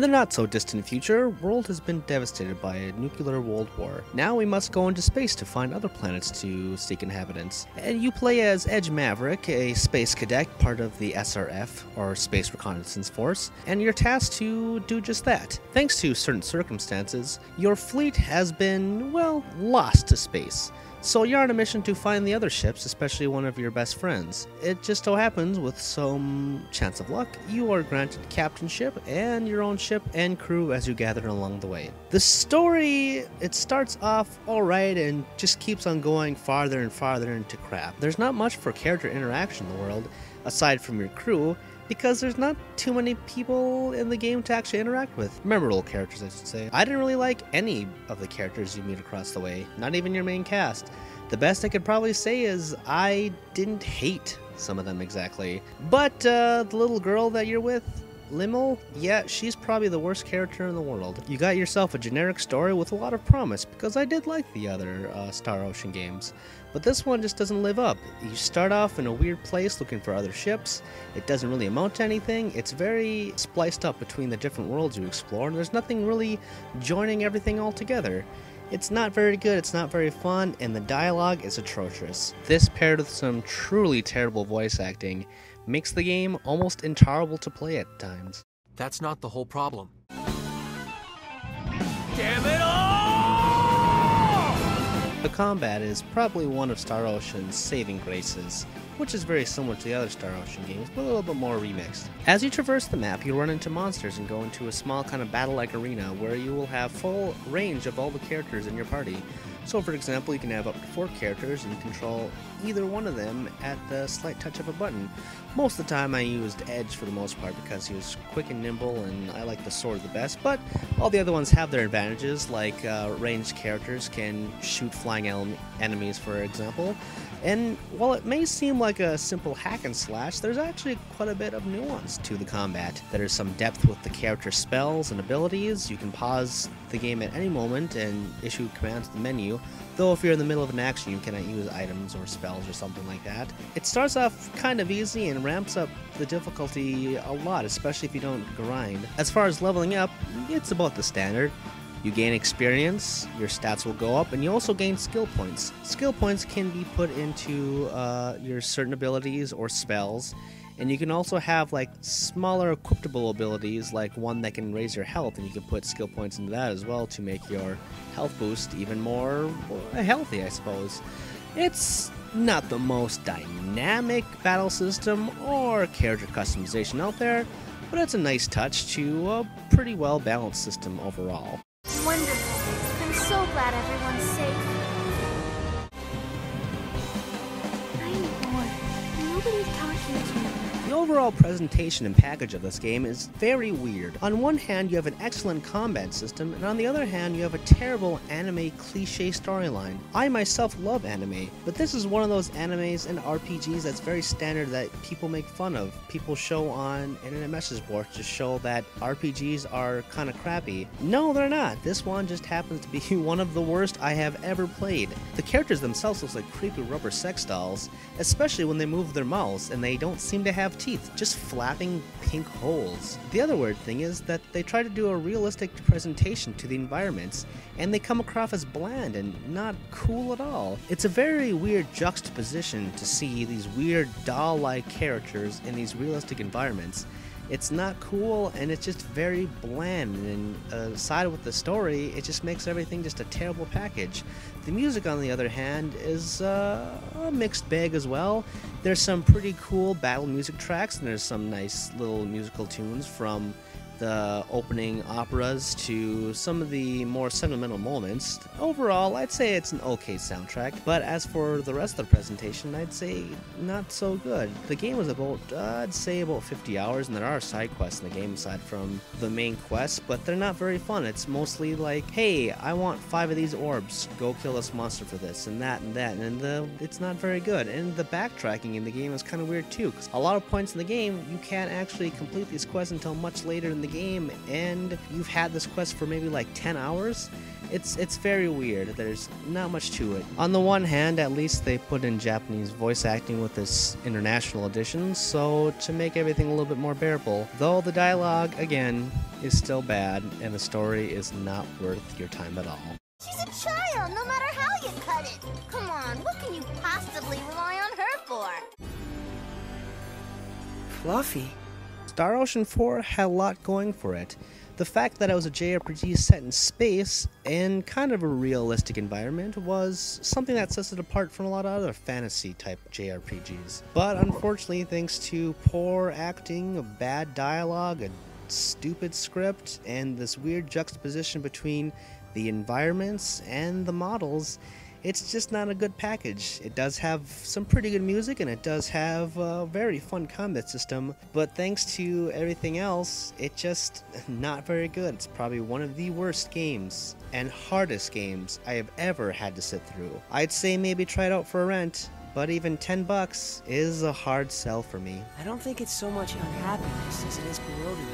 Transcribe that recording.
In the not-so-distant future, world has been devastated by a nuclear world war. Now we must go into space to find other planets to seek inhabitants. And you play as Edge Maverick, a space cadet part of the SRF, or Space Reconnaissance Force, and you're tasked to do just that. Thanks to certain circumstances, your fleet has been, well, lost to space. So you're on a mission to find the other ships, especially one of your best friends. It just so happens, with some chance of luck, you are granted captainship and your own ship and crew as you gather along the way. The story, it starts off alright and just keeps on going farther and farther into crap. There's not much for character interaction in the world, aside from your crew, because there's not too many people in the game to actually interact with. Memorable characters, I should say. I didn't really like any of the characters you meet across the way, not even your main cast. The best I could probably say is I didn't hate some of them exactly. But the little girl that you're with, Limmel, yeah, she's probably the worst character in the world. You got yourself a generic story with a lot of promise, because I did like the other Star Ocean games. But this one just doesn't live up. You start off in a weird place looking for other ships. It doesn't really amount to anything. It's very spliced up between the different worlds you explore, and there's nothing really joining everything all together. It's not very good, it's not very fun, and the dialogue is atrocious. This, paired with some truly terrible voice acting, makes the game almost intolerable to play at times. That's not the whole problem. Damn it all! The combat is probably one of Star Ocean's saving graces, which is very similar to the other Star Ocean games, but a little bit more remixed. As you traverse the map, you run into monsters and go into a small kind of battle-like arena where you will have full range of all the characters in your party. So for example, you can have up to 4 characters and you control either one of them at the slight touch of a button. Most of the time I used Edge for the most part because he was quick and nimble and I like the sword the best, but all the other ones have their advantages, like ranged characters can shoot flying enemies, for example. And while it may seem like a simple hack and slash, there's actually quite a bit of nuance to the combat. There's some depth with the character's spells and abilities. You can pause the game at any moment and issue commands to the menu, though if you're in the middle of an action you cannot use items or spells or something like that. It starts off kind of easy and ramps up the difficulty a lot, especially if you don't grind. As far as leveling up, it's about the standard. You gain experience, your stats will go up, and you also gain skill points. Skill points can be put into your certain abilities or spells, and you can also have like smaller equipable abilities, like one that can raise your health, and you can put skill points into that as well to make your health boost even more healthy, I suppose. It's not the most dynamic battle system or character customization out there, but it's a nice touch to a pretty well balanced system overall. Wonderful. I'm so glad everyone's safe. I'm bored. Nobody's talking to me. The overall presentation and package of this game is very weird. On one hand, you have an excellent combat system, and on the other hand, you have a terrible anime cliché storyline. I myself love anime, but this is one of those animes and RPGs that's very standard that people make fun of. People show on internet message boards to show that RPGs are kind of crappy. No, they're not. This one just happens to be one of the worst I have ever played. The characters themselves look like creepy rubber sex dolls, especially when they move their mouths, and they don't seem to have teeth, just flapping pink holes. The other weird thing is that they try to do a realistic presentation to the environments, and they come across as bland and not cool at all. It's a very weird juxtaposition to see these weird doll-like characters in these realistic environments. It's not cool, and it's just very bland, and aside with the story, it just makes everything just a terrible package. The music, on the other hand, is a mixed bag as well. There's some pretty cool battle music tracks, and there's some nice little musical tunes from the opening operas to some of the more sentimental moments. Overall, I'd say it's an okay soundtrack, but as for the rest of the presentation, I'd say not so good. The game was about, I'd say about 50 hours, and there are side quests in the game aside from the main quests, but they're not very fun. It's mostly like, hey, I want 5 of these orbs, go kill this monster for this, and that, and it's not very good. And the backtracking in the game is kind of weird too, because a lot of points in the game, you can't actually complete these quests until much later in the game, and you've had this quest for maybe like 10 hours, It's very weird. There's not much to it. On the one hand, at least they put in Japanese voice acting with this international edition, so to make everything a little bit more bearable. Though the dialogue, again, is still bad, and the story is not worth your time at all. She's a child, no matter how you cut it. Come on, what can you possibly rely on her for? Fluffy. Star Ocean 4 had a lot going for it. The fact that it was a JRPG set in space and kind of a realistic environment was something that sets it apart from a lot of other fantasy-type JRPGs. But unfortunately, thanks to poor acting, bad dialogue, a stupid script, and this weird juxtaposition between the environments and the models, it's just not a good package. It does have some pretty good music, and it does have a very fun combat system, but thanks to everything else, it's just not very good. It's probably one of the worst games and hardest games I have ever had to sit through. I'd say maybe try it out for a rent, but even $10 is a hard sell for me. I don't think it's so much unhappiness as it is bewilderment.